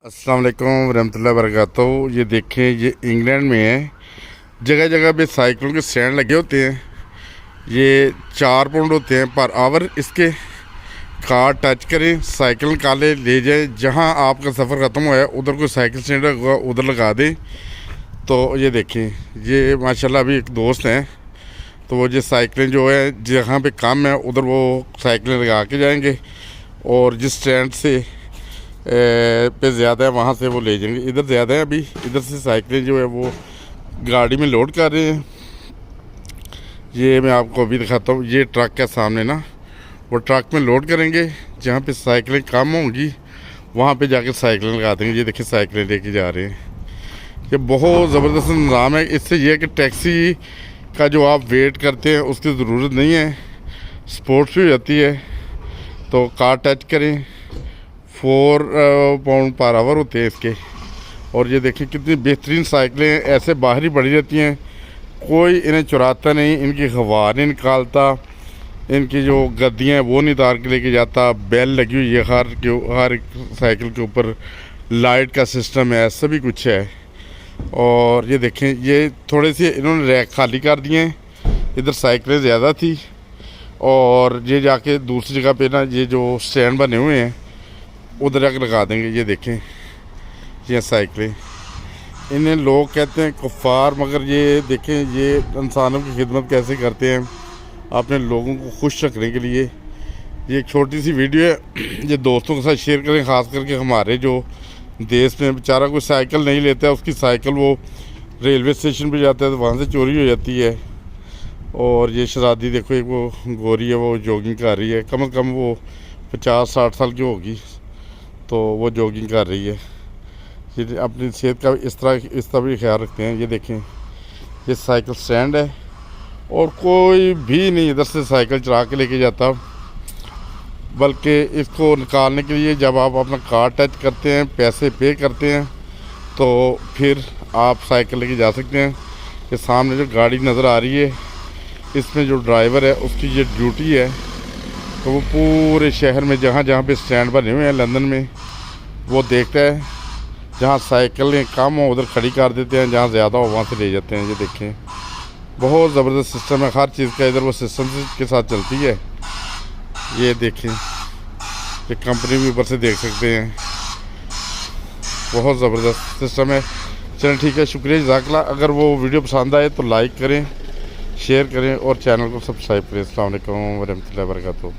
अस्सलाम वालेकुम रहमतुल्लाहि वबरकातुहू। ये देखें, ये इंग्लैंड में है। जगह जगह पे साइकिलों के स्टैंड लगे होते हैं। ये 4 पाउंड होते हैं पर आवर। इसके कार टच करें, साइकिल निकाले ले जाए, जहाँ आपका सफ़र ख़त्म हुआ है उधर कोई साइकिल स्टैंड होगा उधर लगा दें। तो ये देखें, ये माशाल्लाह अभी एक दोस्त हैं, तो वो ये साइकिलें जो है जहाँ पे कम है उधर वो साइकिलें लगा के जाएंगे और जिस स्टैंड से पे ज़्यादा है वहाँ से वो ले जाएंगे। इधर ज़्यादा है, अभी इधर से साइकिलें जो है वो गाड़ी में लोड कर रहे हैं। ये मैं आपको अभी दिखाता हूँ। ये ट्रक है सामने ना, वो ट्रक में लोड करेंगे। जहाँ पे साइकिलें कम होंगी वहाँ पे जाके साइकिलें लगा देंगे। ये देखिए साइकिलें लेके जा रहे हैं। ये बहुत ज़बरदस्त निज़ाम है। इससे ये है कि टैक्सी का जो आप वेट करते हैं उसकी ज़रूरत नहीं है, स्पोर्ट्स भी हो जाती है। तो कार टच करें, 4 पाउंड पर आवर होते हैं इसके। और ये देखें कितनी बेहतरीन साइकिलें ऐसे बाहर ही पड़ी रहती हैं, कोई इन्हें चुराता नहीं, इनकी हवा नहीं निकालता, इनकी जो गद्दियाँ हैं वो नहीं उतार के लेके जाता। बेल लगी हुई है हर एक साइकिल के ऊपर, लाइट का सिस्टम है, सभी कुछ है। और ये देखें, ये थोड़े से इन्होंने रैक खाली कर दिए हैं। इधर साइकिलें ज़्यादा थी और ये जाके दूसरी जगह पे ना ये जो स्टैंड बने हुए हैं उधर जाके लगा देंगे। ये देखें, ये साइकिलें, इन्हें लोग कहते हैं कुफ़ार, मगर ये देखें ये इंसानों की खिदमत कैसे करते हैं अपने लोगों को खुश रखने के लिए। ये एक छोटी सी वीडियो है, ये दोस्तों के साथ शेयर करें। ख़ास करके हमारे जो देश में बेचारा कोई साइकिल नहीं लेता है, उसकी साइकिल वो रेलवे स्टेशन पे जाता है तो वहाँ से चोरी हो जाती है। और ये शहज़ादी देखो, एक वो गोरी है, वो जॉगिंग कर रही है, कम से कम वो 50-60 साल की होगी, तो वो जॉगिंग कर रही है। ये अपनी सेहत का इस तरह भी ख्याल रखते हैं। ये देखें, ये साइकिल स्टैंड है और कोई भी नहीं इधर से साइकिल चला के लेके जाता, बल्कि इसको निकालने के लिए जब आप अपना कार्ड टच करते हैं, पैसे पे करते हैं, तो फिर आप साइकिल लेके जा सकते हैं। ये सामने जो गाड़ी नज़र आ रही है, इसमें जो ड्राइवर है उसकी ये ड्यूटी है, तो वो पूरे शहर में जहाँ जहाँ पे स्टैंड बने हुए हैं लंदन में, वो देखता है। जहाँ साइकिलें कम हो उधर खड़ी कर देते हैं, जहाँ ज़्यादा हो वहाँ से ले जाते हैं। ये देखें, बहुत ज़बरदस्त सिस्टम है हर चीज़ का। इधर वो सिस्टम के साथ चलती है। ये देखें, ये कंपनी भी ऊपर से देख सकते हैं, बहुत ज़बरदस्त सिस्टम है। चलें ठीक है, शुक्रिया, जज़ाकल्लाह। अगर वो वीडियो पसंद आए तो लाइक करें, शेयर करें और चैनल को सब्सक्राइब करें। अस्सलाम वालेकुम व रहमतुल्लाहि व बरकातुहू।